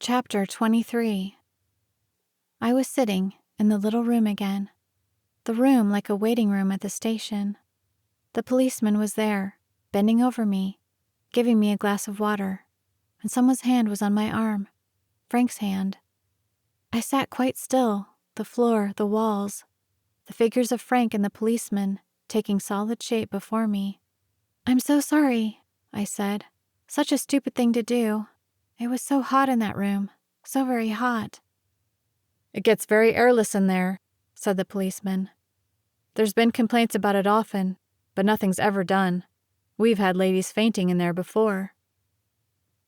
Chapter 23. I was sitting in the little room again, the room like a waiting room at the station. The policeman was there, bending over me, giving me a glass of water, and someone's hand was on my arm, Frank's hand. I sat quite still, the floor, the walls, the figures of Frank and the policeman taking solid shape before me. "I'm so sorry," I said. "Such a stupid thing to do. It was so hot in that room, so very hot." "It gets very airless in there," said the policeman. "There's been complaints about it often, but nothing's ever done. We've had ladies fainting in there before."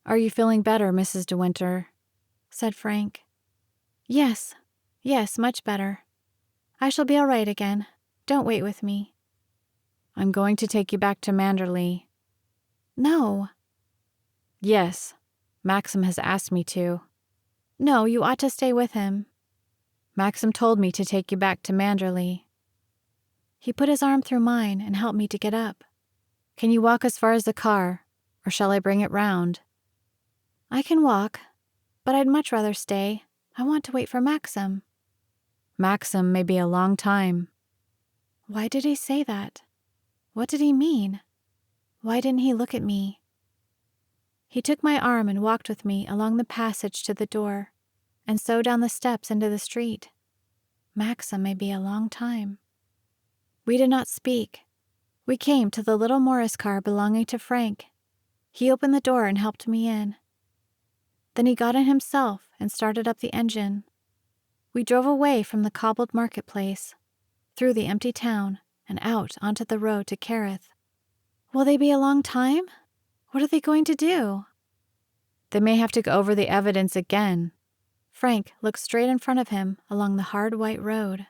"Are you feeling better, Mrs. De Winter?" said Frank. Yes, much better. I shall be all right again. Don't wait with me." "I'm going to take you back to Manderley." "No." "Yes. Maxim has asked me to." "No, you ought to stay with him." "Maxim told me to take you back to Manderley." He put his arm through mine and helped me to get up. "Can you walk as far as the car, or shall I bring it round?" "I can walk, but I'd much rather stay. I want to wait for Maxim." "Maxim may be a long time." Why did he say that? What did he mean? Why didn't he look at me? He took my arm and walked with me along the passage to the door, and so down the steps into the street. Maxim may be a long time. We did not speak. We came to the little Morris car belonging to Frank. He opened the door and helped me in. Then he got in himself and started up the engine. We drove away from the cobbled marketplace, through the empty town, and out onto the road to Kerrith. Will they be a long time? What are they going to do? "They may have to go over the evidence again." Frank looked straight in front of him along the hard white road.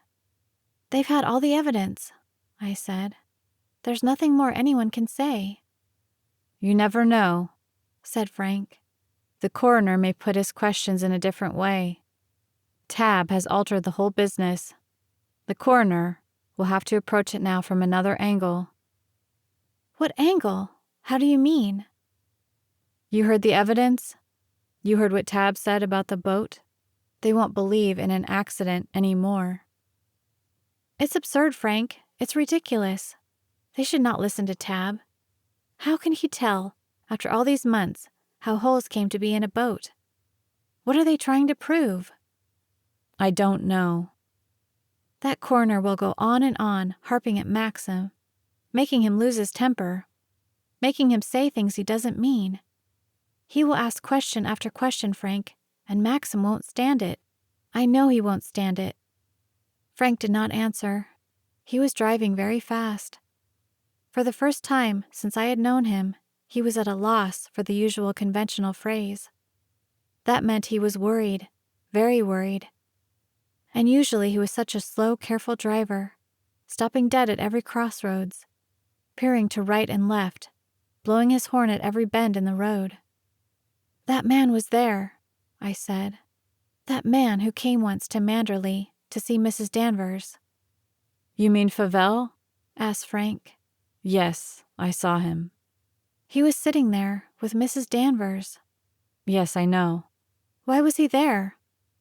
"They've had all the evidence," I said. "There's nothing more anyone can say." "You never know," said Frank. "The coroner may put his questions in a different way. Tab has altered the whole business. The coroner will have to approach it now from another angle." "What angle? How do you mean?" "You heard the evidence? You heard what Tab said about the boat? They won't believe in an accident any more." "It's absurd, Frank. It's ridiculous. They should not listen to Tab. How can he tell, after all these months, how holes came to be in a boat? What are they trying to prove?" "I don't know." "That coroner will go on, harping at Maxim, making him lose his temper, making him say things he doesn't mean. He will ask question after question, Frank, and Maxim won't stand it. I know he won't stand it." Frank did not answer. He was driving very fast. For the first time since I had known him, he was at a loss for the usual conventional phrase. That meant he was worried, very worried. And usually he was such a slow, careful driver, stopping dead at every crossroads, peering to right and left, blowing his horn at every bend in the road. "That man was there," I said. "That man who came once to Manderley to see Mrs. Danvers." "You mean Favell?" asked Frank. "Yes, I saw him." "He was sitting there with Mrs. Danvers." "Yes, I know." "Why was he there?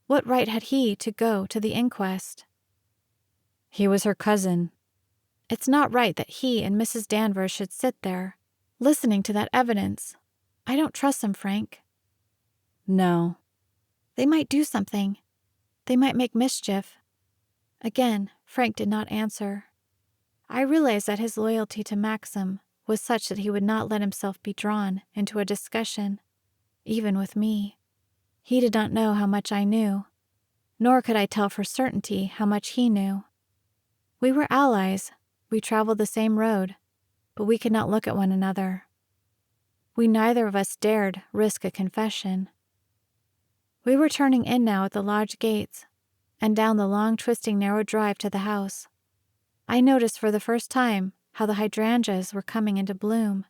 What right had he to go to the inquest?" "He was her cousin." "It's not right that he and Mrs. Danvers should sit there, listening to that evidence. I don't trust them, Frank." "No." "They might do something. They might make mischief." Again, Frank did not answer. I realized that his loyalty to Maxim was such that he would not let himself be drawn into a discussion, even with me. He did not know how much I knew, nor could I tell for certainty how much he knew. We were allies, we traveled the same road, but we could not look at one another. We neither of us dared risk a confession. We were turning in now at the lodge gates, and down the long, twisting, narrow drive to the house. I noticed for the first time how the hydrangeas were coming into bloom,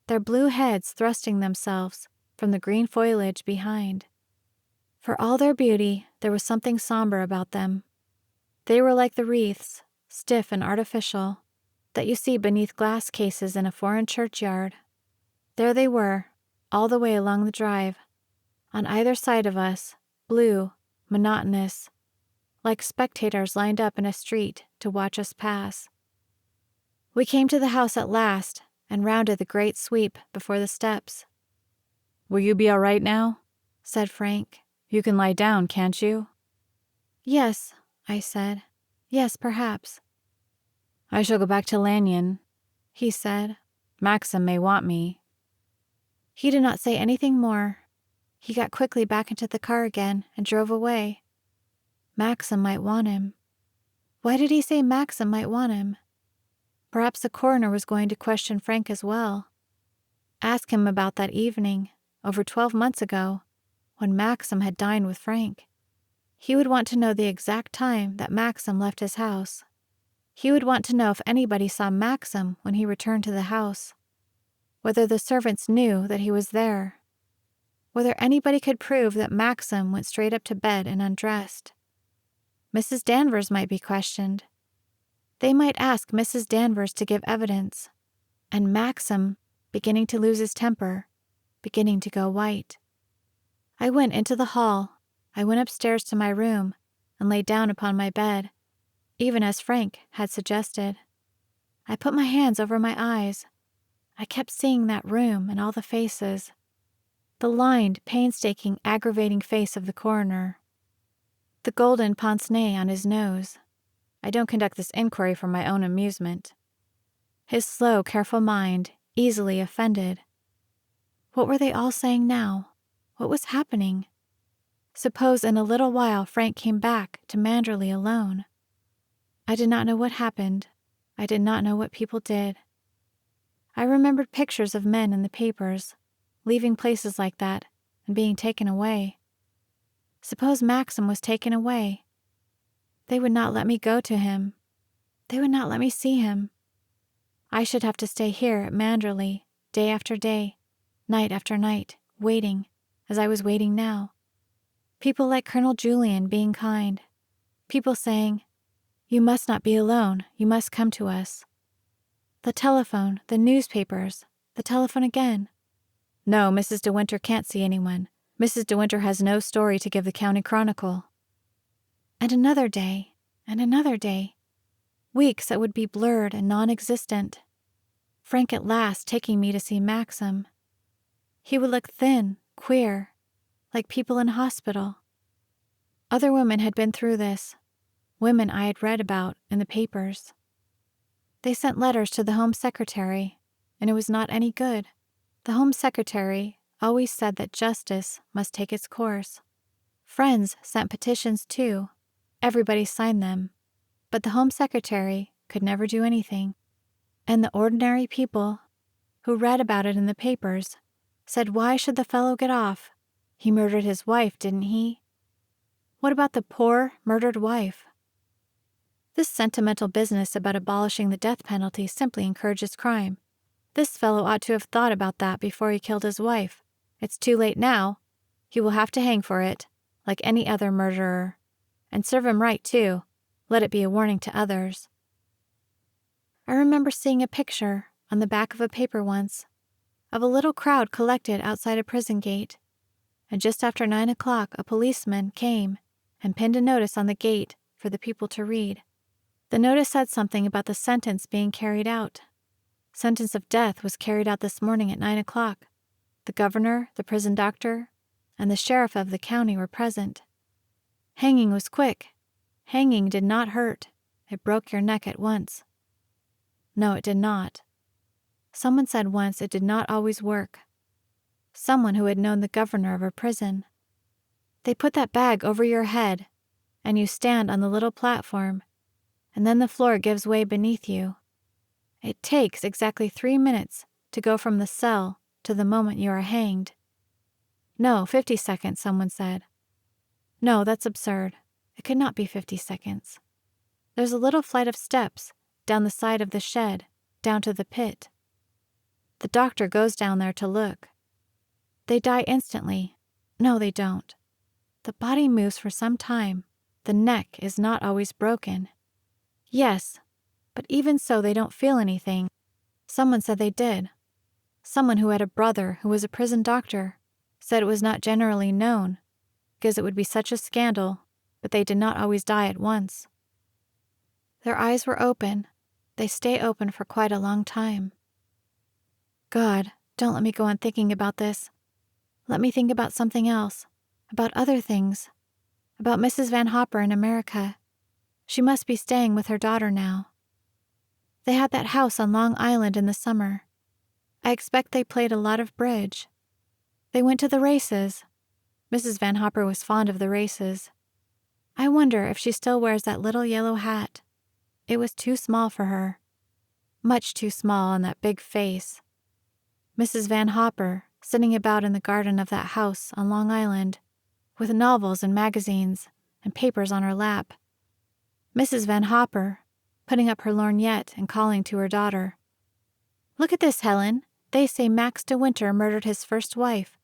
their blue heads thrusting themselves from the green foliage behind. For all their beauty, there was something somber about them. They were like the wreaths, stiff and artificial, that you see beneath glass cases in a foreign churchyard. There they were, all the way along the drive, On either side of us, blue, monotonous, like spectators lined up in a street to watch us pass. We came to the house at last and rounded the great sweep before the steps. "Will you be all right now?" said Frank. "You can lie down, can't you?" "Yes," I said. "Yes, perhaps." "I shall go back to Lanyon," he said. "Maxim may want me." He did not say anything more. He got quickly back into the car again and drove away. Maxim might want him. Why did he say Maxim might want him? Perhaps the coroner was going to question Frank as well. Ask him about that evening, over 12 months ago, when Maxim had dined with Frank. He would want to know the exact time that Maxim left his house. He would want to know if anybody saw Maxim when he returned to the house, whether the servants knew that he was there, whether anybody could prove that Maxim went straight up to bed and undressed. Mrs. Danvers might be questioned. They might ask Mrs. Danvers to give evidence, and Maxim, beginning to lose his temper, beginning to go white. I went into the hall. I went upstairs to my room and lay down upon my bed, even as Frank had suggested. I put my hands over my eyes. I kept seeing that room and all the faces. The lined, painstaking, aggravating face of the coroner. The golden pince-nez on his nose. I don't conduct this inquiry for my own amusement. His slow, careful mind, easily offended. What were they all saying now? What was happening? Suppose in a little while Frank came back to Manderley alone. I did not know what happened. I did not know what people did. I remembered pictures of men in the papers, leaving places like that and being taken away. Suppose Maxim was taken away. They would not let me go to him. They would not let me see him. I should have to stay here at Manderley, day after day, night after night, waiting, as I was waiting now. People like Colonel Julian being kind. People saying, "You must not be alone. You must come to us." The telephone, the newspapers, the telephone again. "No, Mrs. De Winter can't see anyone. Mrs. De Winter has no story to give the County Chronicle." And another day, and another day. Weeks that would be blurred and non-existent. Frank at last taking me to see Maxim. He would look thin, queer, like people in hospital. Other women had been through this, women I had read about in the papers. They sent letters to the Home Secretary, and it was not any good. The Home Secretary always said that justice must take its course. Friends sent petitions too. Everybody signed them. But the Home Secretary could never do anything. And the ordinary people who read about it in the papers said, "Why should the fellow get off? He murdered his wife, didn't he? What about the poor, murdered wife?" This sentimental business about abolishing the death penalty simply encourages crime. This fellow ought to have thought about that before he killed his wife. It's too late now. He will have to hang for it, like any other murderer. And serve him right, too. Let it be a warning to others. I remember seeing a picture on the back of a paper once of a little crowd collected outside a prison gate, and just after 9 o'clock a policeman came and pinned a notice on the gate for the people to read. The notice said something about the sentence being carried out. Sentence of death was carried out this morning at 9 o'clock. The governor, the prison doctor, and the sheriff of the county were present. Hanging was quick. Hanging did not hurt. It broke your neck at once. No, it did not. Someone said once it did not always work. Someone who had known the governor of a prison. They put that bag over your head, and you stand on the little platform, and then the floor gives way beneath you. It takes exactly 3 minutes to go from the cell to the moment you are hanged. No, 50 seconds, someone said. No, that's absurd. It could not be 50 seconds. There's a little flight of steps down the side of the shed, down to the pit. The doctor goes down there to look. They die instantly. No, they don't. The body moves for some time. The neck is not always broken. Yes, but even so they don't feel anything. Someone said they did. Someone who had a brother who was a prison doctor said it was not generally known, because it would be such a scandal, but they did not always die at once. Their eyes were open. They stay open for quite a long time. God, don't let me go on thinking about this. Let me think about something else, about other things, about Mrs. Van Hopper in America. She must be staying with her daughter now. They had that house on Long Island in the summer. I expect they played a lot of bridge. They went to the races. Mrs. Van Hopper was fond of the races. I wonder if she still wears that little yellow hat. It was too small for her. Much too small on that big face. Mrs. Van Hopper sitting about in the garden of that house on Long Island, with novels and magazines and papers on her lap. Mrs. Van Hopper putting up her lorgnette and calling to her daughter. Look at this, Helen. They say Max de Winter murdered his first wife.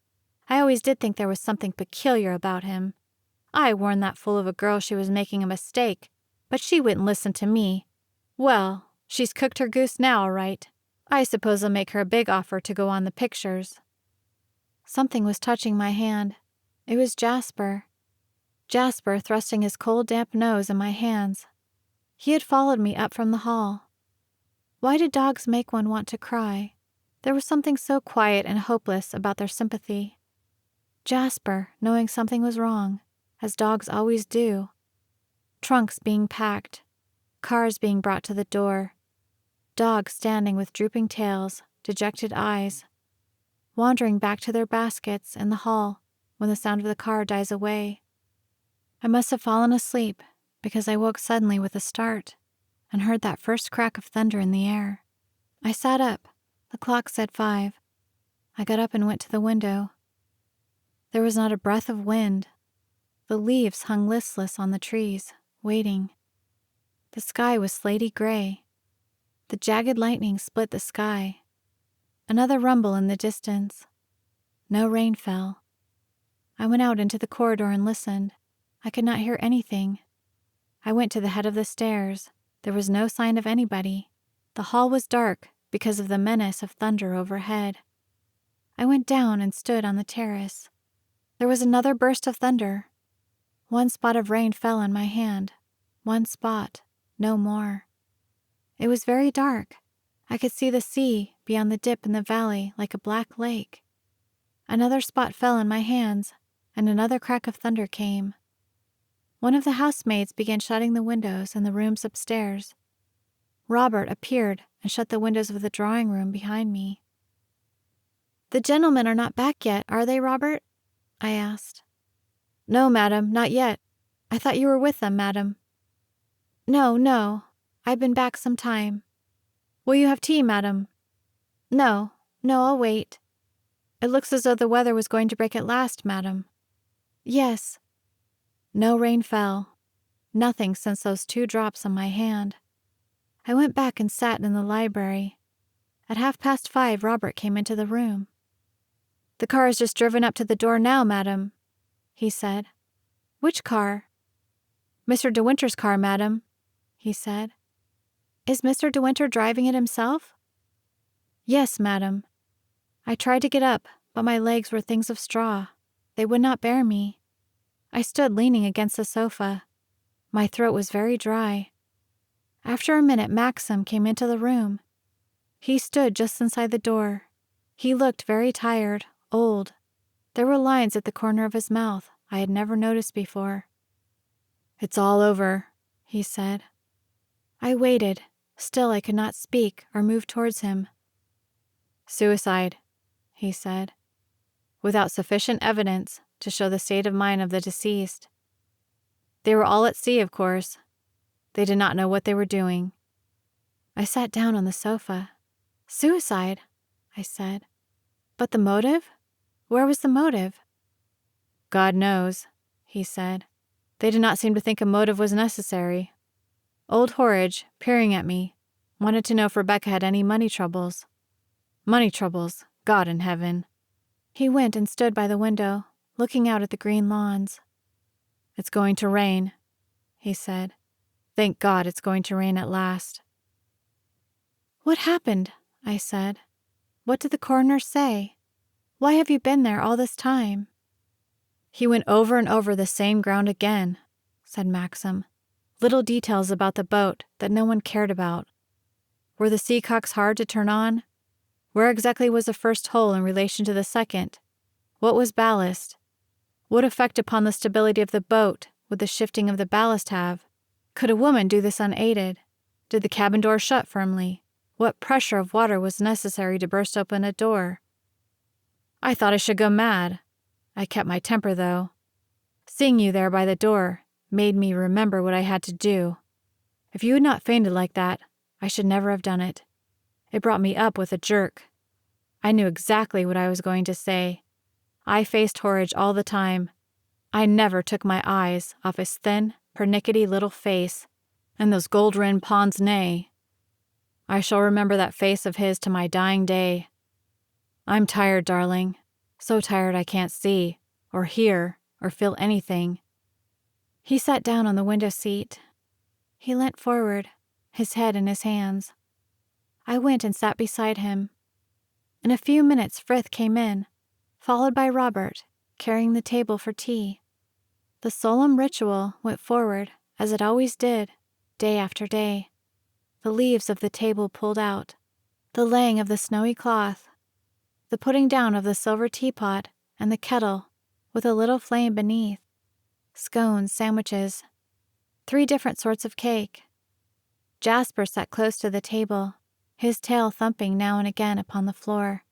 I always did think there was something peculiar about him. I warned that fool of a girl she was making a mistake, but she wouldn't listen to me. Well, she's cooked her goose now, all right. I suppose I'll make her a big offer to go on the pictures. Something was touching my hand. It was Jasper. Jasper thrusting his cold, damp nose in my hands. He had followed me up from the hall. Why did dogs make one want to cry? There was something so quiet and hopeless about their sympathy. Jasper knowing something was wrong, as dogs always do. Trunks being packed, cars being brought to the door, dogs standing with drooping tails, dejected eyes, wandering back to their baskets in the hall when the sound of the car dies away. I must have fallen asleep because I woke suddenly with a start and heard that first crack of thunder in the air. I sat up. The clock said 5. I got up and went to the window. There was not a breath of wind. The leaves hung listless on the trees, waiting. The sky was slaty gray. The jagged lightning split the sky. Another rumble in the distance. No rain fell. I went out into the corridor and listened. I could not hear anything. I went to the head of the stairs. There was no sign of anybody. The hall was dark because of the menace of thunder overhead. I went down and stood on the terrace. There was another burst of thunder. One spot of rain fell on my hand. One spot, no more. It was very dark. I could see the sea beyond the dip in the valley like a black lake. Another spot fell on my hands, and another crack of thunder came. One of the housemaids began shutting the windows in the rooms upstairs. Robert appeared and shut the windows of the drawing room behind me. "The gentlemen are not back yet, are they, Robert?" I asked. "No, madam, not yet. I thought you were with them, madam." No. I've been back some time." "Will you have tea, madam?" No, I'll wait." "It looks as though the weather was going to break at last, madam." "Yes." No rain fell. Nothing since those 2 drops on my hand. I went back and sat in the library. At 5:30, Robert came into the room. "The car has just driven up to the door now, madam," he said. "Which car?" "Mr. De Winter's car, madam," he said. "Is Mr. De Winter driving it himself?" "Yes, madam. I tried to get up, but my legs were things of straw. They would not bear me. I stood leaning against the sofa. My throat was very dry. After a minute, Maxim came into the room. He stood just inside the door. He looked very tired, old. There were lines at the corner of his mouth I had never noticed before. "It's all over," he said. I waited. Still I could not speak or move towards him. "Suicide," he said, "without sufficient evidence to show the state of mind of the deceased. They were all at sea, of course. They did not know what they were doing." I sat down on the sofa. "Suicide," I said. "But the motive? Where was the motive?" "God knows," he said. "They did not seem to think a motive was necessary. Old Horridge, peering at me, wanted to know if Rebecca had any money troubles. Money troubles, God in heaven." He went and stood by the window, looking out at the green lawns. "It's going to rain," he said. "Thank God it's going to rain at last." "What happened?" I said. "What did the coroner say? Why have you been there all this time?" "He went over and over the same ground again," said Maxim. "Little details about the boat that no one cared about. Were the seacocks hard to turn on? Where exactly was the first hole in relation to the second? What was ballast? What effect upon the stability of the boat would the shifting of the ballast have? Could a woman do this unaided? Did the cabin door shut firmly? What pressure of water was necessary to burst open a door? I thought I should go mad. I kept my temper, though. Seeing you there by the door made me remember what I had to do. If you had not fainted like that, I should never have done it. It brought me up with a jerk. I knew exactly what I was going to say. I faced Horridge all the time. I never took my eyes off his thin, pernickety little face and those gold-rimmed pince-nez. I shall remember that face of his to my dying day. I'm tired, darling. So tired I can't see, or hear, or feel anything." He sat down on the window seat. He leant forward, his head in his hands. I went and sat beside him. In a few minutes Frith came in, followed by Robert, carrying the table for tea. The solemn ritual went forward as it always did, day after day. The leaves of the table pulled out, the laying of the snowy cloth, the putting down of the silver teapot and the kettle with a little flame beneath, scones, sandwiches, 3 different sorts of cake. Jasper sat close to the table, his tail thumping now and again upon the floor,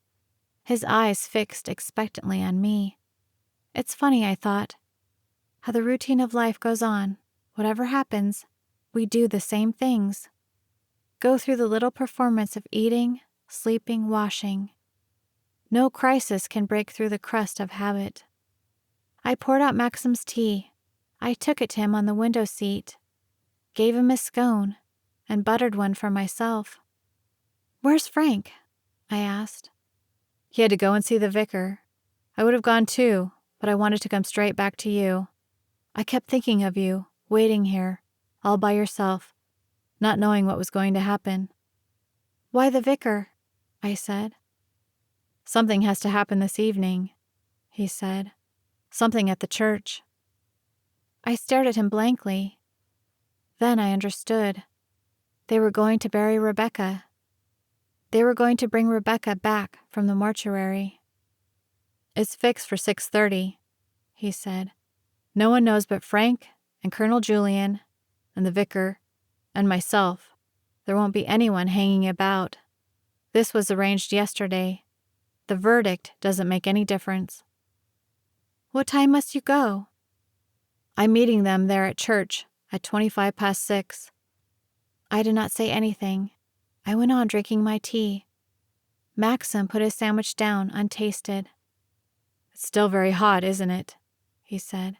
his eyes fixed expectantly on me. It's funny, I thought, how the routine of life goes on. Whatever happens, we do the same things. Go through the little performance of eating, sleeping, washing. No crisis can break through the crust of habit. I poured out Maxim's tea. I took it to him on the window seat, gave him a scone, and buttered one for myself. "Where's Frank?" I asked. "He had to go and see the vicar. I would have gone too, but I wanted to come straight back to you. I kept thinking of you, waiting here, all by yourself, not knowing what was going to happen." "Why the vicar?" I said. "Something has to happen this evening," he said. "Something at the church." I stared at him blankly. Then I understood. They were going to bury Rebecca. They were going to bring Rebecca back from the mortuary. "It's fixed for 6:30, he said. "No one knows but Frank and Colonel Julian and the vicar and myself. There won't be anyone hanging about. This was arranged yesterday. The verdict doesn't make any difference." "What time must you go?" "I'm meeting them there at church at 6:25. I did not say anything. I went on drinking my tea. Maxim put his sandwich down untasted. "It's still very hot, isn't it?" he said.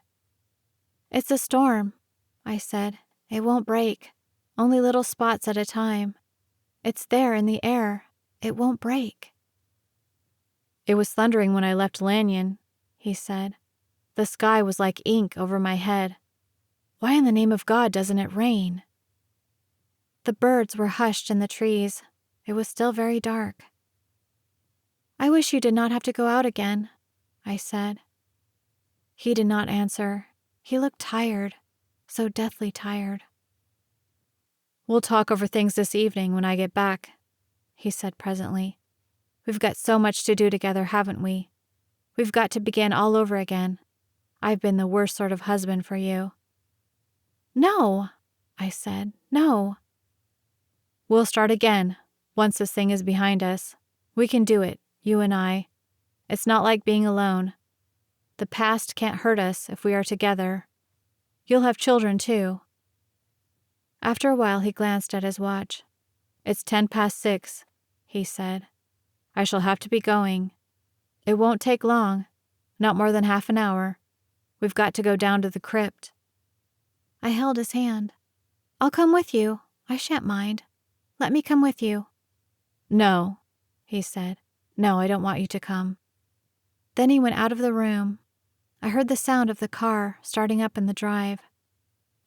"It's a storm," I said. "It won't break. Only little spots at a time. It's there in the air. It won't break." "It was thundering when I left Lanyon," he said. "The sky was like ink over my head. Why in the name of God doesn't it rain?" The birds were hushed in the trees. It was still very dark. "I wish you did not have to go out again," I said. He did not answer. He looked tired, so deathly tired. "We'll talk over things this evening when I get back," he said presently. "We've got so much to do together, haven't we? We've got to begin all over again. I've been the worst sort of husband for you." "No," I said. "No." "We'll start again, once this thing is behind us. We can do it, you and I. It's not like being alone. The past can't hurt us if we are together. You'll have children, too." After a while he glanced at his watch. "It's 6:10, he said. "I shall have to be going. It won't take long, not more than half an hour. We've got to go down to the crypt." I held his hand. "I'll come with you. I shan't mind. Let me come with you." "No," he said. "No, I don't want you to come." Then he went out of the room. I heard the sound of the car starting up in the drive.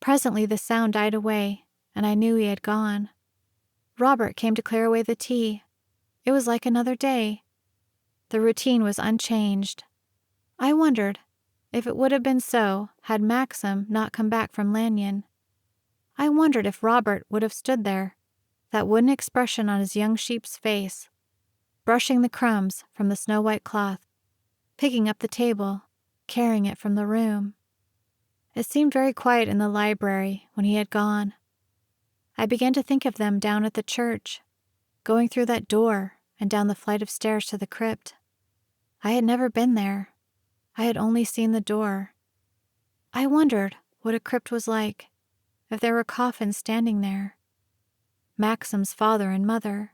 Presently the sound died away, and I knew he had gone. Robert came to clear away the tea. It was like another day. The routine was unchanged. I wondered if it would have been so had Maxim not come back from Lanyon. I wondered if Robert would have stood there, that wooden expression on his young sheep's face, brushing the crumbs from the snow-white cloth, picking up the table, carrying it from the room. It seemed very quiet in the library when he had gone. I began to think of them down at the church, going through that door and down the flight of stairs to the crypt. I had never been there. I had only seen the door. I wondered what a crypt was like, if there were coffins standing there. Maxim's father and mother.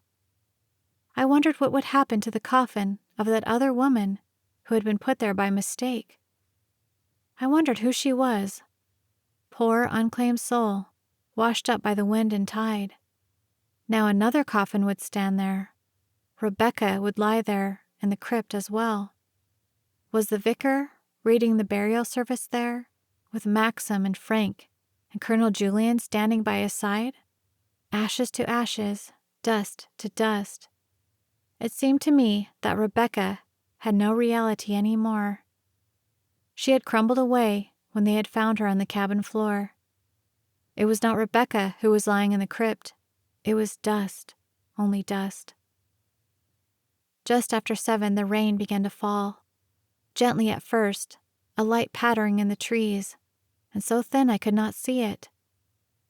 I wondered what would happen to the coffin of that other woman who had been put there by mistake. I wondered who she was. Poor unclaimed soul, washed up by the wind and tide. Now another coffin would stand there. Rebecca would lie there in the crypt as well. Was the vicar reading the burial service there, with Maxim and Frank and Colonel Julian standing by his side? Ashes to ashes, dust to dust. It seemed to me that Rebecca had no reality any more. She had crumbled away when they had found her on the cabin floor. It was not Rebecca who was lying in the crypt. It was dust, only dust. Just after 7, the rain began to fall. Gently at first, a light pattering in the trees, and so thin I could not see it.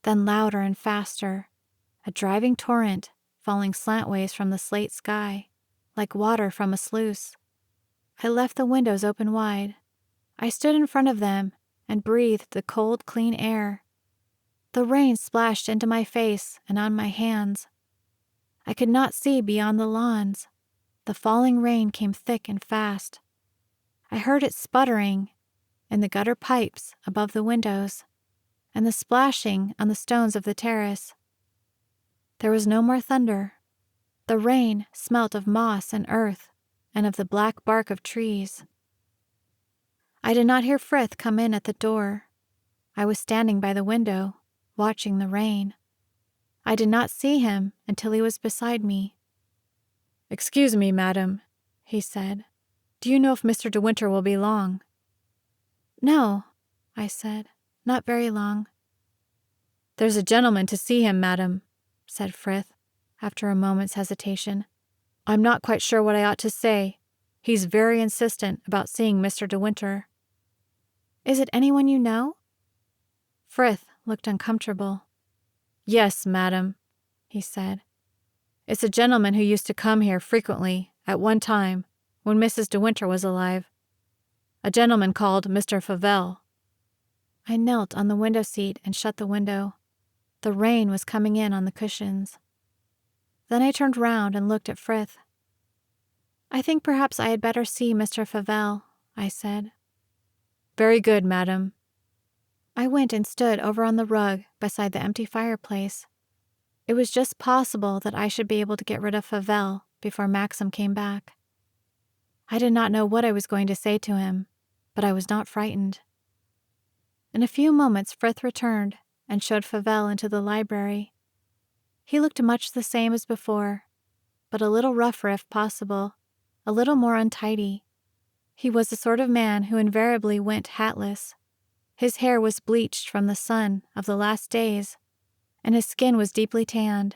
Then louder and faster, a driving torrent falling slantways from the slate sky, like water from a sluice. I left the windows open wide. I stood in front of them and breathed the cold, clean air. The rain splashed into my face and on my hands. I could not see beyond the lawns. The falling rain came thick and fast. I heard it sputtering in the gutter pipes above the windows and the splashing on the stones of the terrace. There was no more thunder. The rain smelt of moss and earth and of the black bark of trees. I did not hear Frith come in at the door. I was standing by the window, watching the rain. I did not see him until he was beside me. "Excuse me, madam," he said. "Do you know if Mr. De Winter will be long?" "No," I said, "not very long." "There's a gentleman to see him, madam," said Frith, after a moment's hesitation. "I'm not quite sure what I ought to say. He's very insistent about seeing Mr. De Winter." "Is it anyone you know?" Frith looked uncomfortable. "Yes, madam," he said. "It's a gentleman who used to come here frequently at one time when Mrs. De Winter was alive. A gentleman called Mr. Favell." I knelt on the window seat and shut the window. The rain was coming in on the cushions. Then I turned round and looked at Frith. "I think perhaps I had better see Mr. Favell," I said. "Very good, madam." I went and stood over on the rug beside the empty fireplace. It was just possible that I should be able to get rid of Favell before Maxim came back. I did not know what I was going to say to him, but I was not frightened. In a few moments Frith returned and showed Favell into the library. He looked much the same as before, but a little rougher if possible, a little more untidy. He was the sort of man who invariably went hatless. His hair was bleached from the sun of the last days, and his skin was deeply tanned.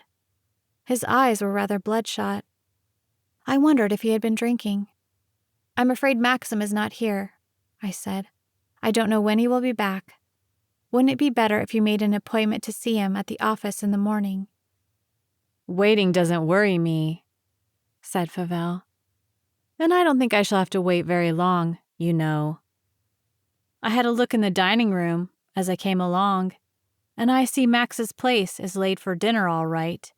His eyes were rather bloodshot. I wondered if he had been drinking. "I'm afraid Maxim is not here," I said. "I don't know when he will be back. Wouldn't it be better if you made an appointment to see him at the office in the morning?" "Waiting doesn't worry me," said Favell. "And I don't think I shall have to wait very long, you know. I had a look in the dining room as I came along, and I see Max's place is laid for dinner all right."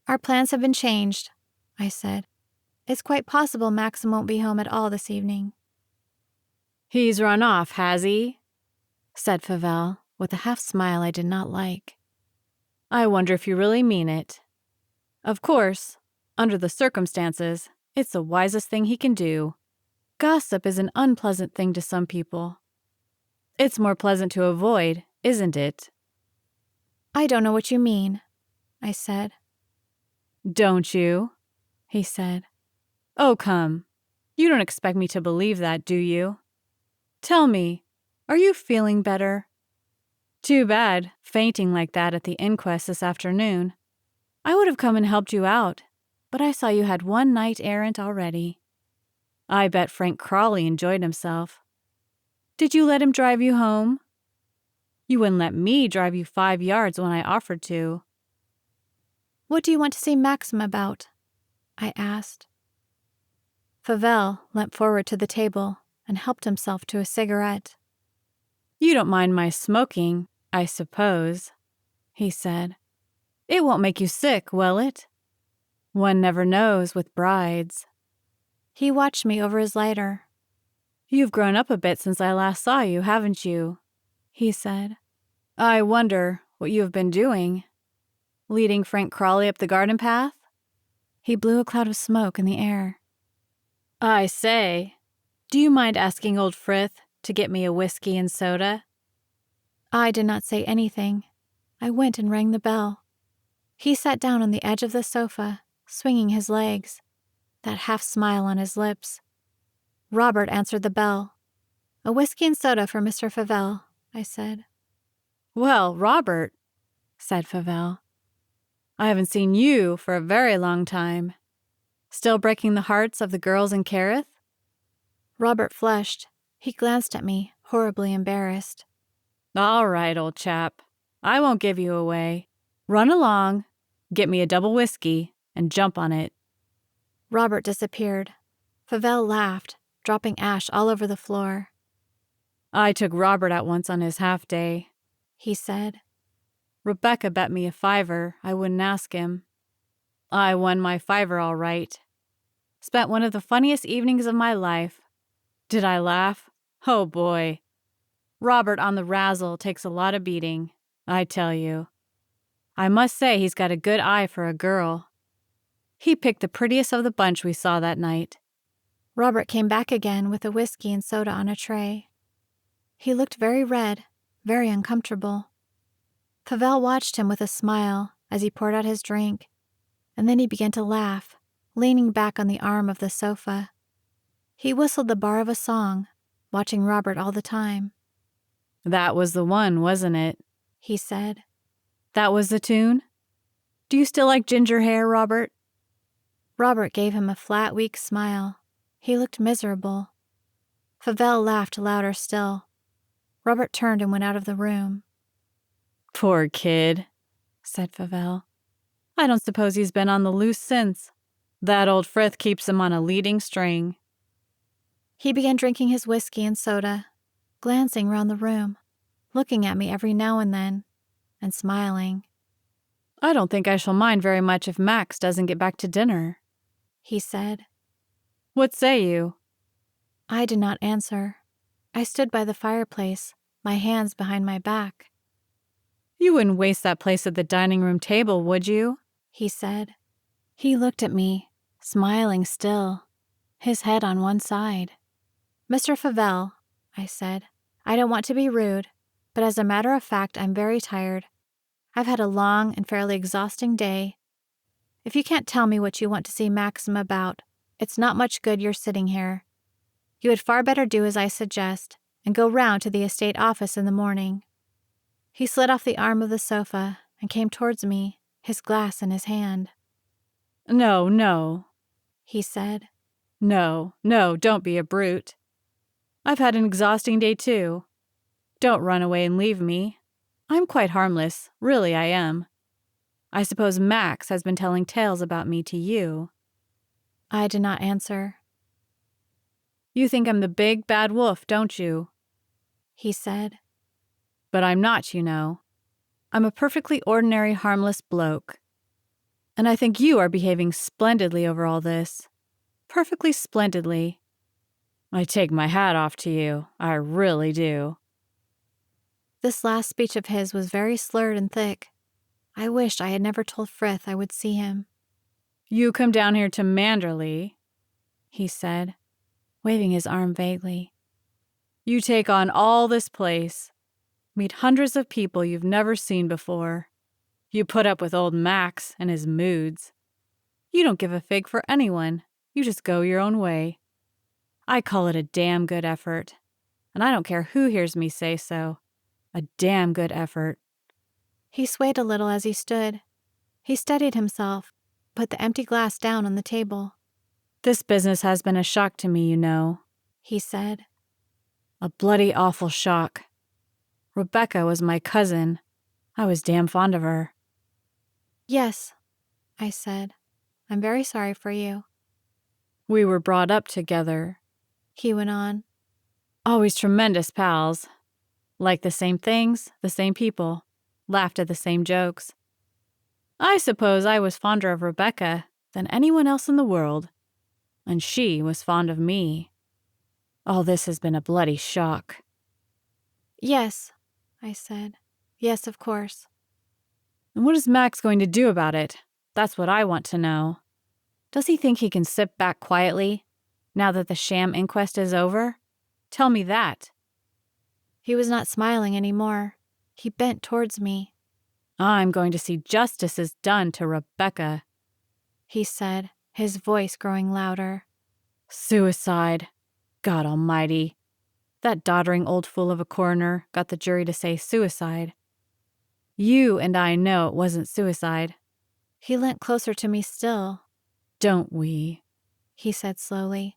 "Our plans have been changed," I said. "It's quite possible Maxim won't be home at all this evening." "He's run off, has he?" said Favell, with a half-smile I did not like. "I wonder if you really mean it. Of course, under the circumstances, it's the wisest thing he can do. Gossip is an unpleasant thing to some people. It's more pleasant to avoid, isn't it?" "I don't know what you mean," I said. "Don't you?" he said. Oh, come. You don't expect me to believe that, do you? Tell me, are you feeling better? Too bad, fainting like that at the inquest this afternoon. I would have come and helped you out, but I saw you had one knight errant already. I bet Frank Crawley enjoyed himself. Did you let him drive you home? You wouldn't let me drive you 5 yards when I offered to. What do you want to see Maxim about? I asked. Favel leant forward to the table and helped himself to a cigarette. You don't mind my smoking, I suppose, he said. It won't make you sick, will it? One never knows with brides. He watched me over his lighter. You've grown up a bit since I last saw you, haven't you? He said. I wonder what you have been doing. Leading Frank Crawley up the garden path? He blew a cloud of smoke in the air. I say, do you mind asking old Frith to get me a whiskey and soda? I did not say anything. I went and rang the bell. He sat down on the edge of the sofa, swinging his legs, that half smile on his lips. Robert answered the bell. A whiskey and soda for Mr. Favel, I said. Well, Robert, said Favel, I haven't seen you for a very long time. Still breaking the hearts of the girls in Carith? Robert flushed. He glanced at me, horribly embarrassed. All right, old chap. I won't give you away. Run along, get me a double whiskey, and jump on it. Robert disappeared. Favel laughed, dropping ash all over the floor. I took Robert out once on his half-day, he said. Rebecca bet me a $5 I wouldn't ask him. I won my $5 all right. Spent one of the funniest evenings of my life. Did I laugh? Oh boy. Robert on the razzle takes a lot of beating, I tell you. I must say he's got a good eye for a girl. He picked the prettiest of the bunch we saw that night. Robert came back again with a whiskey and soda on a tray. He looked very red, very uncomfortable. Favel watched him with a smile as he poured out his drink, and then he began to laugh, leaning back on the arm of the sofa. He whistled the bar of a song, watching Robert all the time. That was the one, wasn't it? He said. That was the tune? Do you still like ginger hair, Robert? Robert gave him a flat, weak smile. He looked miserable. Favel laughed louder still. Robert turned and went out of the room. Poor kid, said Favel. I don't suppose he's been on the loose since. That old Frith keeps him on a leading string. He began drinking his whiskey and soda, glancing round the room, looking at me every now and then, and smiling. I don't think I shall mind very much if Max doesn't get back to dinner, he said. What say you? I did not answer. I stood by the fireplace, my hands behind my back. You wouldn't waste that place at the dining room table, would you? He said. He looked at me, smiling still, his head on one side. Mr. Favel, I said, I don't want to be rude, but as a matter of fact, I'm very tired. I've had a long and fairly exhausting day. If you can't tell me what you want to see Maxim about, it's not much good you're sitting here. You had far better do as I suggest and go round to the estate office in the morning. He slid off the arm of the sofa and came towards me, his glass in his hand. No, no, he said. No, don't be a brute. I've had an exhausting day too. Don't run away and leave me. I'm quite harmless, really I am. I suppose Max has been telling tales about me to you. I did not answer. You think I'm the big, bad wolf, don't you? He said. But I'm not, you know. I'm a perfectly ordinary, harmless bloke. And I think you are behaving splendidly over all this. Perfectly splendidly. I take my hat off to you, I really do. This last speech of his was very slurred and thick. I wished I had never told Frith I would see him. You come down here to Manderley, he said, waving his arm vaguely. You take on all this place, meet hundreds of people you've never seen before. You put up with old Max and his moods. You don't give a fig for anyone, You just go your own way. I call it a damn good effort. And I don't care who hears me say so. A damn good effort. He swayed a little as he stood. He steadied himself, put the empty glass down on the table. This business has been a shock to me, you know, he said. A bloody awful shock. Rebecca was my cousin. I was damn fond of her. Yes, I said. I'm very sorry for you. We were brought up together, he went on. Always tremendous pals. Liked the same things, the same people. Laughed at the same jokes. I suppose I was fonder of Rebecca than anyone else in the world. And she was fond of me. All this has been a bloody shock. Yes, I said. Yes, of course. And what is Max going to do about it? That's what I want to know. Does he think he can sit back quietly, now that the sham inquest is over? Tell me that. He was not smiling anymore. He bent towards me. I'm going to see justice is done to Rebecca, he said, his voice growing louder. Suicide. God almighty. That doddering old fool of a coroner got the jury to say suicide. You and I know it wasn't suicide. He leant closer to me still. Don't we? He said slowly.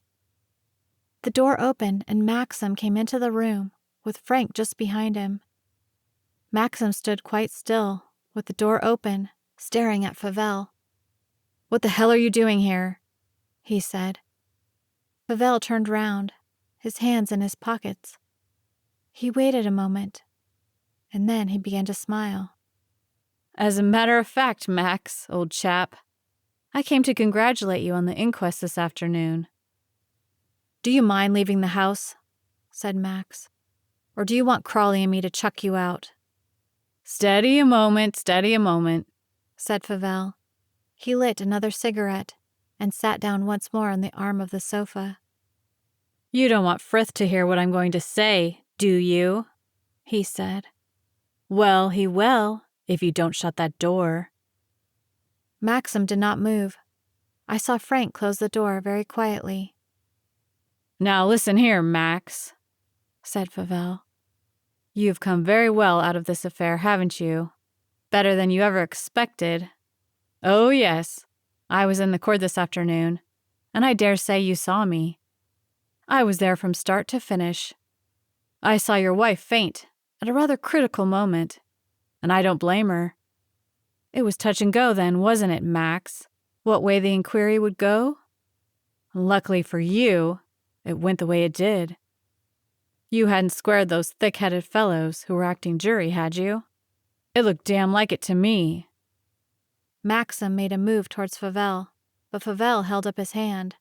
The door opened and Maxim came into the room, with Frank just behind him. Maxim stood quite still, with the door open, staring at Favel. What the hell are you doing here? He said. Favel turned round, his hands in his pockets. He waited a moment, and then he began to smile. As a matter of fact, Max, old chap, I came to congratulate you on the inquest this afternoon. Do you mind leaving the house? Said Max. Or do you want Crawley and me to chuck you out? Steady a moment, said Favel. He lit another cigarette and sat down once more on the arm of the sofa. You don't want Frith to hear what I'm going to say, do you? He said. Well, he will, if you don't shut that door. Maxim did not move. I saw Frank close the door very quietly. Now listen here, Max, said Favel. You've come very well out of this affair, haven't you? Better than you ever expected. Oh, yes. I was in the court this afternoon, and I dare say you saw me. I was there from start to finish. I saw your wife faint at a rather critical moment, and I don't blame her. It was touch and go then, wasn't it, Max? What way the inquiry would go? Luckily for you, it went the way it did. You hadn't squared those thick-headed fellows who were acting jury, had you? It looked damn like it to me. Maxim made a move towards Favel, but Favel held up his hand.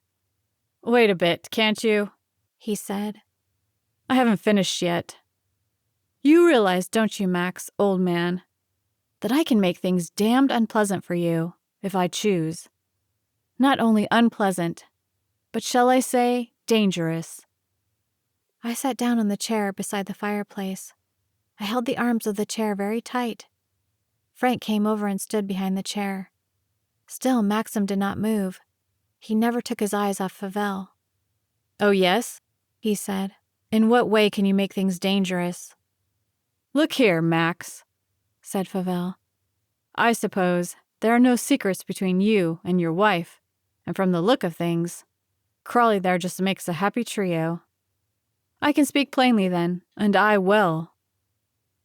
Wait a bit, can't you? He said. I haven't finished yet. You realize, don't you, Max, old man, that I can make things damned unpleasant for you, if I choose. Not only unpleasant, but shall I say, dangerous. I sat down on the chair beside the fireplace. I held the arms of the chair very tight. Frank came over and stood behind the chair. Still, Maxim did not move. He never took his eyes off Favel. Oh, yes? He said. In what way can you make things dangerous? Look here, Max, said Favel. I suppose there are no secrets between you and your wife, and from the look of things, Crawley there just makes a happy trio. I can speak plainly then, and I will.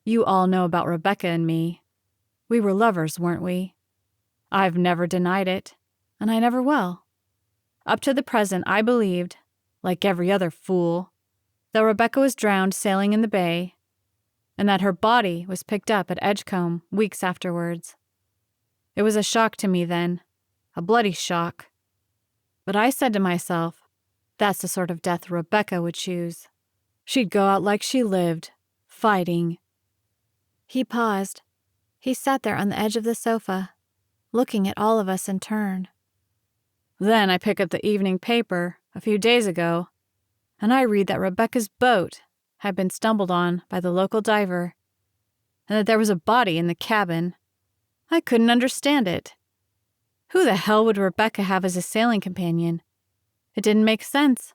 You all know about Rebecca and me. We were lovers, weren't we? I've never denied it, and I never will. Up to the present, I believed, like every other fool, that Rebecca was drowned sailing in the bay, and that her body was picked up at Edgecombe weeks afterwards. It was a shock to me then, a bloody shock. But I said to myself, that's the sort of death Rebecca would choose. She'd go out like she lived, fighting. He paused. He sat there on the edge of the sofa, looking at all of us in turn. Then I pick up the evening paper a few days ago, and I read that Rebecca's boat had been stumbled on by the local diver, and that there was a body in the cabin. I couldn't understand it. Who the hell would Rebecca have as a sailing companion, It didn't make sense.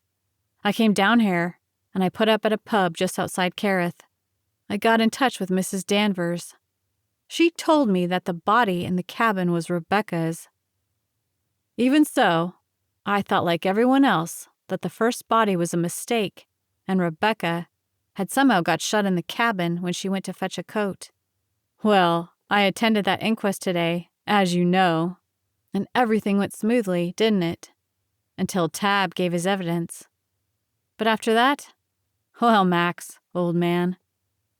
I came down here, and I put up at a pub just outside Carith. I got in touch with Mrs. Danvers. She told me that the body in the cabin was Rebecca's. Even so, I thought like everyone else that the first body was a mistake, and Rebecca had somehow got shut in the cabin when she went to fetch a coat. Well, I attended that inquest today, as you know, and everything went smoothly, didn't it? Until Tab gave his evidence. But after that, well, Max, old man,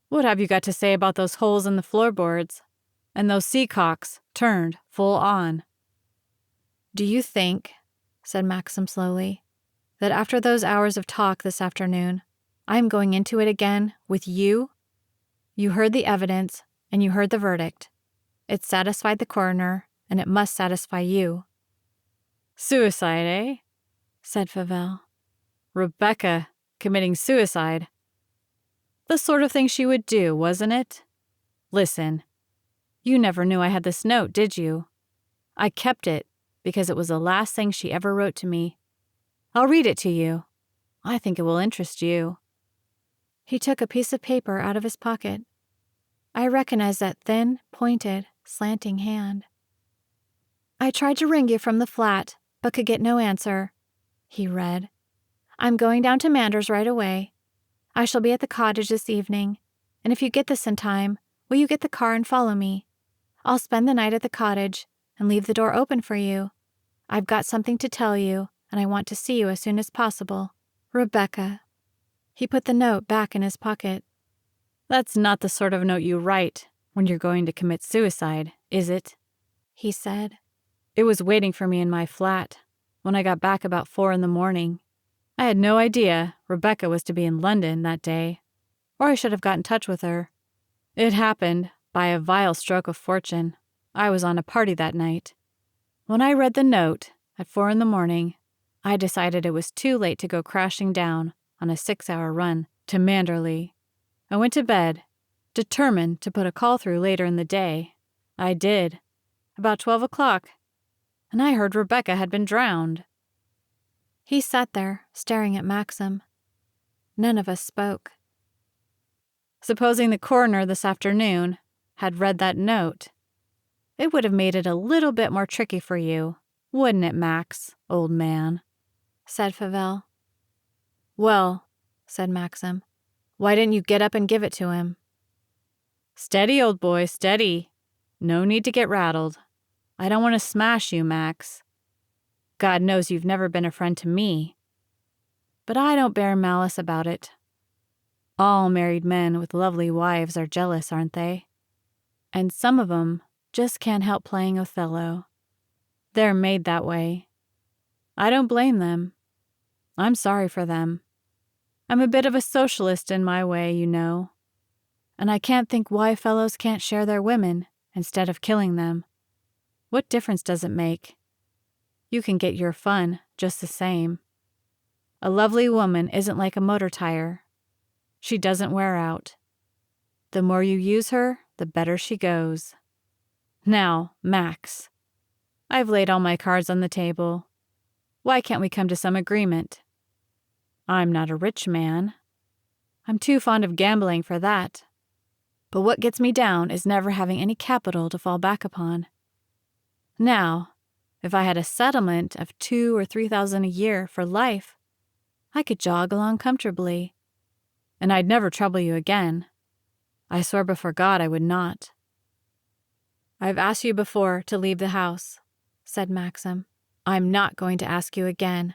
what have you got to say about those holes in the floorboards and those seacocks turned full on? Do you think, said Maxim slowly, that after those hours of talk this afternoon, I'm going into it again with you? You heard the evidence and you heard the verdict. It satisfied the coroner, and it must satisfy you. Suicide, eh? Said Favell. Rebecca committing suicide. The sort of thing she would do, wasn't it? Listen, you never knew I had this note, did you? I kept it because it was the last thing she ever wrote to me. I'll read it to you. I think it will interest you. He took a piece of paper out of his pocket. I recognized that thin, pointed, slanting hand. I tried to ring you from the flat, but could get no answer. He read. I'm going down to Manders right away. I shall be at the cottage this evening, and if you get this in time, will you get the car and follow me? I'll spend the night at the cottage and leave the door open for you. I've got something to tell you, and I want to see you as soon as possible. Rebecca. He put the note back in his pocket. That's not the sort of note you write when you're going to commit suicide, is it? He said. It was waiting for me in my flat when I got back about 4 a.m. I had no idea Rebecca was to be in London that day, or I should have got in touch with her. It happened by a vile stroke of fortune. I was on a party that night. When I read the note at 4 a.m, I decided it was too late to go crashing down on a 6-hour run to Manderley. I went to bed, determined to put a call through later in the day. I did, about 12 o'clock, and I heard Rebecca had been drowned. He sat there, staring at Maxim. None of us spoke. Supposing the coroner this afternoon had read that note, it would have made it a little bit more tricky for you, wouldn't it, Max, old man? Said Favell. Well, said Maxim, why didn't you get up and give it to him? Steady, old boy, steady. No need to get rattled. I don't want to smash you, Max. God knows you've never been a friend to me. But I don't bear malice about it. All married men with lovely wives are jealous, aren't they? And some of 'em just can't help playing Othello. They're made that way. I don't blame them. I'm sorry for them. I'm a bit of a socialist in my way, you know. And I can't think why fellows can't share their women instead of killing them. What difference does it make? You can get your fun just the same. A lovely woman isn't like a motor tire. She doesn't wear out. The more you use her, the better she goes. Now, Max, I've laid all my cards on the table. Why can't we come to some agreement? I'm not a rich man. I'm too fond of gambling for that. But what gets me down is never having any capital to fall back upon. Now, if I had a settlement of $2,000 or $3,000 a year for life, I could jog along comfortably, and I'd never trouble you again. I swear before God I would not. I've asked you before to leave the house, said Maxim. I'm not going to ask you again.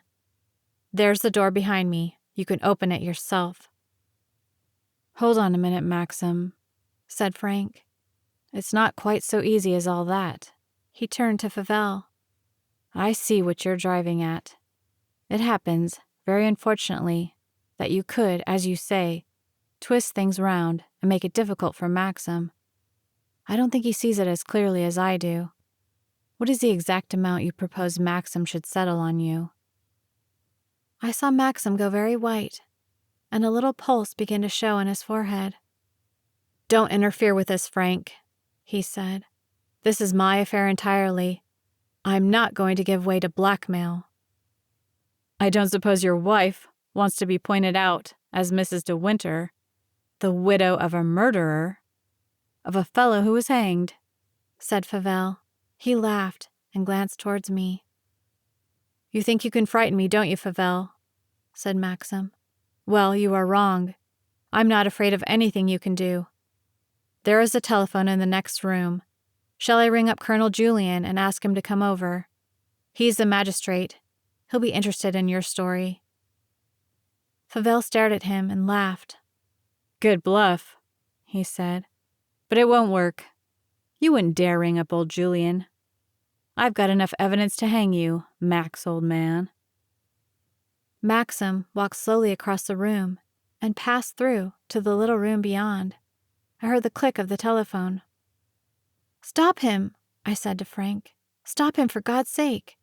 There's the door behind me. You can open it yourself. Hold on a minute, Maxim, said Frank. It's not quite so easy as all that. He turned to Favell. I see what you're driving at. It happens, very unfortunately, that you could, as you say, twist things round and make it difficult for Maxim. I don't think he sees it as clearly as I do. What is the exact amount you propose Maxim should settle on you? I saw Maxim go very white, and a little pulse began to show on his forehead. Don't interfere with this, Frank, he said. This is my affair entirely. I'm not going to give way to blackmail. I don't suppose your wife wants to be pointed out as Mrs. De Winter, the widow of a murderer, of a fellow who was hanged," said Fauvel. He laughed and glanced towards me. "You think you can frighten me, don't you, Fauvel?" said Maxim. "Well, you are wrong. I'm not afraid of anything you can do. There is a telephone in the next room. Shall I ring up Colonel Julien and ask him to come over? He's the magistrate. He'll be interested in your story." Fauvel stared at him and laughed. "Good bluff," he said. "But it won't work. You wouldn't dare ring up old Julien. I've got enough evidence to hang you, Max, old man." Maxim walked slowly across the room and passed through to the little room beyond. I heard the click of the telephone. "Stop him," I said to Frank. "Stop him, for God's sake."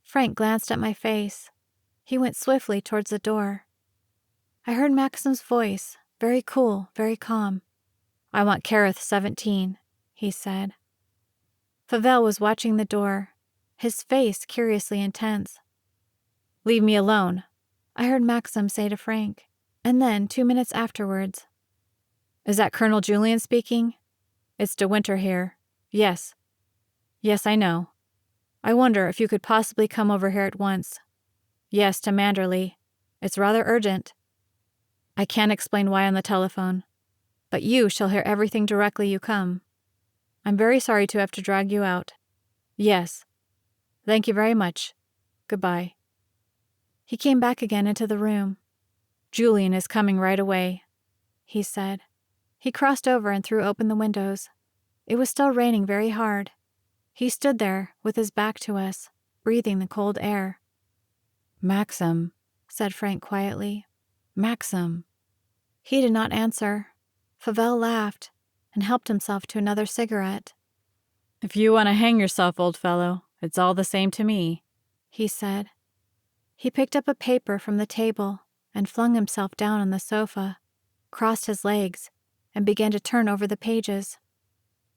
Frank glanced at my face. He went swiftly towards the door. I heard Maxim's voice, very cool, very calm. "I want Carruth 17, he said. Fauvel was watching the door, his face curiously intense. "Leave me alone," I heard Maxim say to Frank, and then 2 minutes afterwards, "Is that Colonel Julien speaking? It's De Winter here. Yes. Yes, I know. I wonder if you could possibly come over here at once. Yes, to Manderley. It's rather urgent. I can't explain why on the telephone, but you shall hear everything directly you come. I'm very sorry to have to drag you out. Yes. Thank you very much. Goodbye." He came back again into the room. "Julien is coming right away," he said. He crossed over and threw open the windows. It was still raining very hard. He stood there with his back to us, breathing the cold air. "Maxim," said Frank quietly. "Maxim." He did not answer. Fauvel laughed and helped himself to another cigarette. "If you want to hang yourself, old fellow, it's all the same to me," he said. He picked up a paper from the table and flung himself down on the sofa, crossed his legs, and began to turn over the pages.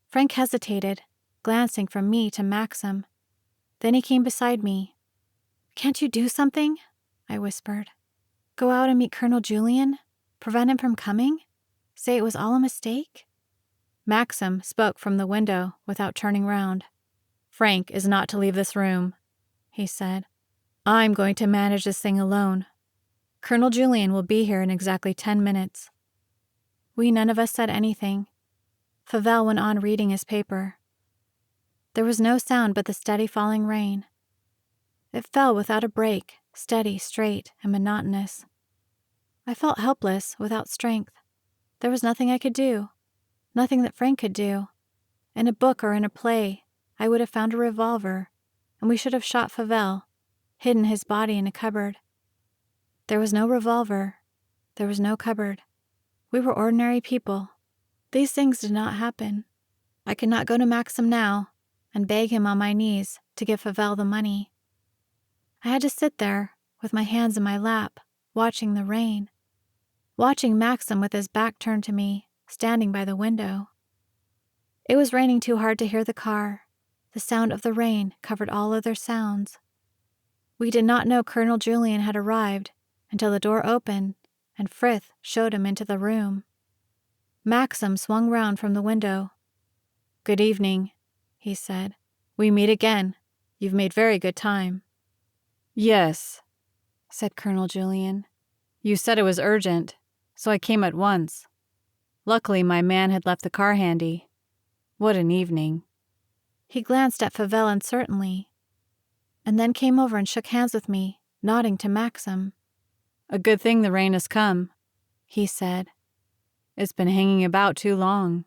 Frank hesitated, glancing from me to Maxim. Then he came beside me. "Can't you do something?" I whispered. "Go out and meet Colonel Julien? Prevent him from coming? Say it was all a mistake?" Maxim spoke from the window without turning round. "Frank is not to leave this room," he said. "I'm going to manage this thing alone. Colonel Julien will be here in exactly 10 minutes. We none of us said anything. Fauvel went on reading his paper. There was no sound but the steady falling rain. It fell without a break, steady, straight, and monotonous. I felt helpless, without strength. There was nothing I could do, nothing that Frank could do. In a book or in a play, I would have found a revolver, and we should have shot Fauvel, hidden his body in a cupboard. There was no revolver. There was no cupboard. We were ordinary people. These things did not happen. I could not go to Maxim now and beg him on my knees to give Fauvel the money. I had to sit there, with my hands in my lap, watching the rain, watching Maxim with his back turned to me, standing by the window. It was raining too hard to hear the car. The sound of the rain covered all other sounds. We did not know Colonel Julien had arrived until the door opened and Frith showed him into the room. Maxim swung round from the window. "Good evening," he said. "We meet again. You've made very good time." "Yes," said Colonel Julien. "You said it was urgent, so I came at once. Luckily, my man had left the car handy. What an evening." He glanced at Fauvel uncertainly, and then came over and shook hands with me, nodding to Maxim. "A good thing the rain has come," he said. "It's been hanging about too long.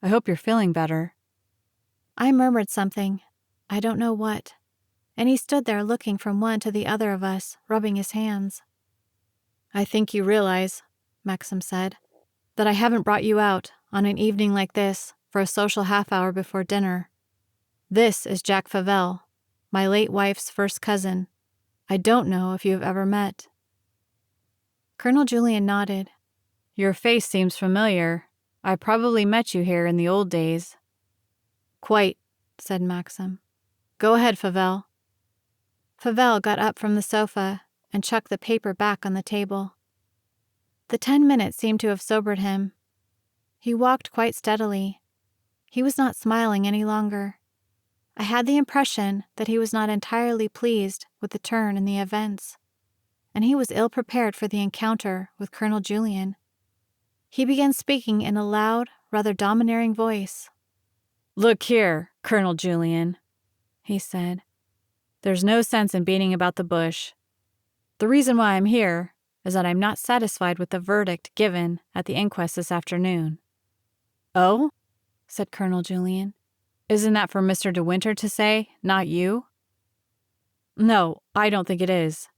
I hope you're feeling better." I murmured something, I don't know what, and he stood there looking from one to the other of us, rubbing his hands. "I think you realize," Maxim said, "that I haven't brought you out on an evening like this for a social half-hour before dinner. This is Jack Fauvel, my late wife's first cousin. I don't know if you have ever met." Colonel Julien nodded. "Your face seems familiar. I probably met you here in the old days." "Quite," said Maxim. "Go ahead, Fauvel." Fauvel got up from the sofa and chucked the paper back on the table. The 10 minutes seemed to have sobered him. He walked quite steadily. He was not smiling any longer. I had the impression that he was not entirely pleased with the turn in the events, and he was ill-prepared for the encounter with Colonel Julian. He began speaking in a loud, rather domineering voice. "Look here, Colonel Julian," he said. "There's no sense in beating about the bush. The reason why I'm here is that I'm not satisfied with the verdict given at the inquest this afternoon." "Oh?" said Colonel Julian. "Isn't that for Mr. De Winter to say, not you?" "No, I don't think it is,"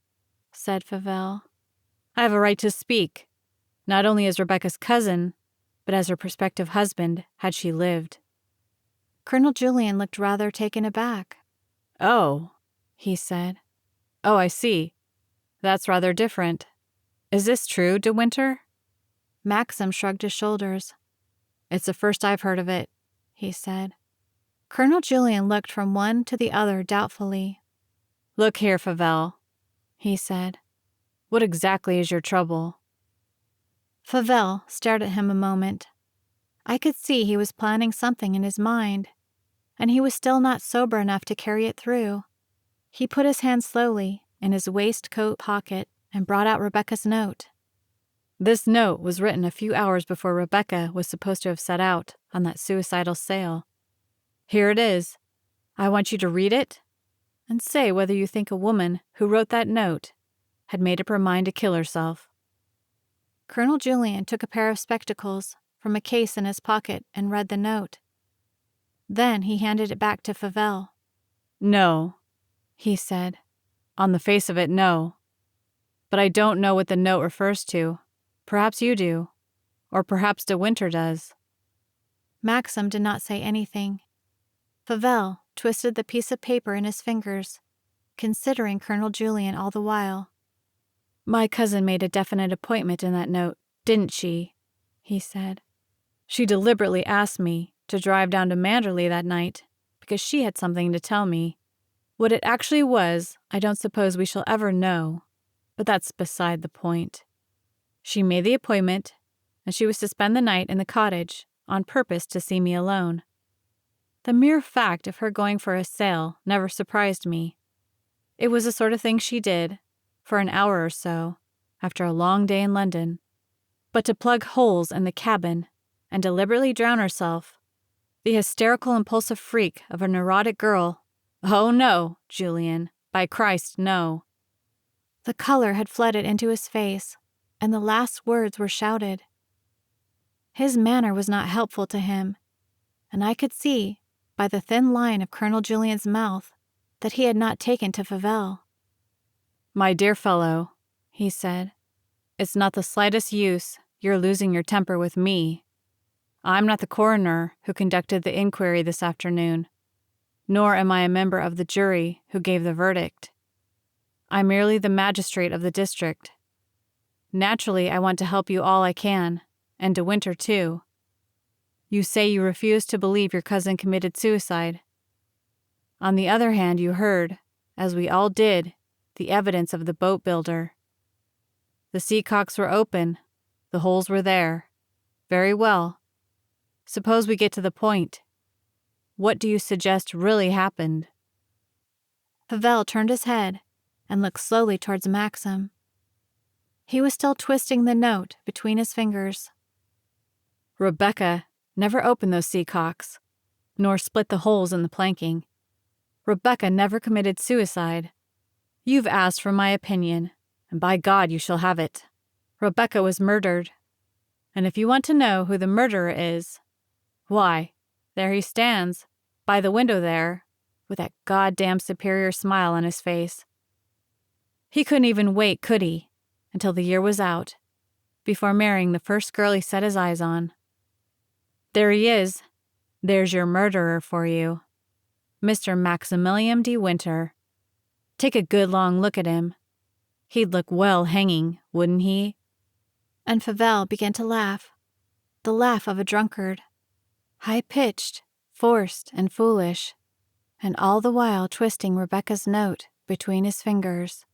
said Fauvel. "I have a right to speak, not only as Rebecca's cousin, but as her prospective husband, had she lived." Colonel Julian looked rather taken aback. "Oh," he said. "Oh, I see. That's rather different. Is this true, De Winter?" Maxim shrugged his shoulders. "It's the first I've heard of it," he said. Colonel Julian looked from one to the other doubtfully. "Look here, Fauvel," he said. "What exactly is your trouble?" Fauvel stared at him a moment. I could see he was planning something in his mind, and he was still not sober enough to carry it through. He put his hand slowly in his waistcoat pocket and brought out Rebecca's note. This note was written a few hours before Rebecca was supposed to have set out on that suicidal sail. Here it is. I want you to read it and say whether you think a woman who wrote that note had made up her mind to kill herself. Colonel Julian took a pair of spectacles from a case in his pocket and read the note. Then he handed it back to Fauvel. "No," he said. "On the face of it, no. But I don't know what the note refers to. Perhaps you do, or perhaps De Winter does." Maxim did not say anything. Fauvel twisted the piece of paper in his fingers, considering Colonel Julian all the while. "My cousin made a definite appointment in that note, didn't she?" he said. "She deliberately asked me to drive down to Manderley that night because she had something to tell me. What it actually was, I don't suppose we shall ever know, but that's beside the point. She made the appointment, and she was to spend the night in the cottage on purpose to see me alone. The mere fact of her going for a sail never surprised me. It was the sort of thing she did, for an hour or so, after a long day in London. But to plug holes in the cabin and deliberately drown herself, the hysterical impulsive freak of a neurotic girl, oh no, Julian, by Christ, no." The color had flooded into his face, and the last words were shouted. His manner was not helpful to him, and I could see, by the thin line of Colonel Julian's mouth, that he had not taken to Fauvel. "My dear fellow," he said, "it's not the slightest use your losing your temper with me. I'm not the coroner who conducted the inquiry this afternoon, nor am I a member of the jury who gave the verdict. I'm merely the magistrate of the district. Naturally, I want to help you all I can, and De Winter too. You say you refuse to believe your cousin committed suicide. On the other hand, you heard, as we all did, the evidence of the boat builder. The seacocks were open, the holes were there. Very well. Suppose we get to the point. What do you suggest really happened?" Fauvel turned his head and looked slowly towards Maxim. He was still twisting the note between his fingers. "Rebecca never opened those seacocks, nor split the holes in the planking. Rebecca never committed suicide. You've asked for my opinion, and by God you shall have it. Rebecca was murdered. And if you want to know who the murderer is, why, there he stands, by the window there, with that goddamn superior smile on his face. He couldn't even wait, could he, until the year was out, before marrying the first girl he set his eyes on. There he is. There's your murderer for you. Mr. Maximilian de Winter. Take a good long look at him. He'd look well hanging, wouldn't he?" And Fauvel began to laugh, the laugh of a drunkard, high-pitched, forced, and foolish, and all the while twisting Rebecca's note between his fingers.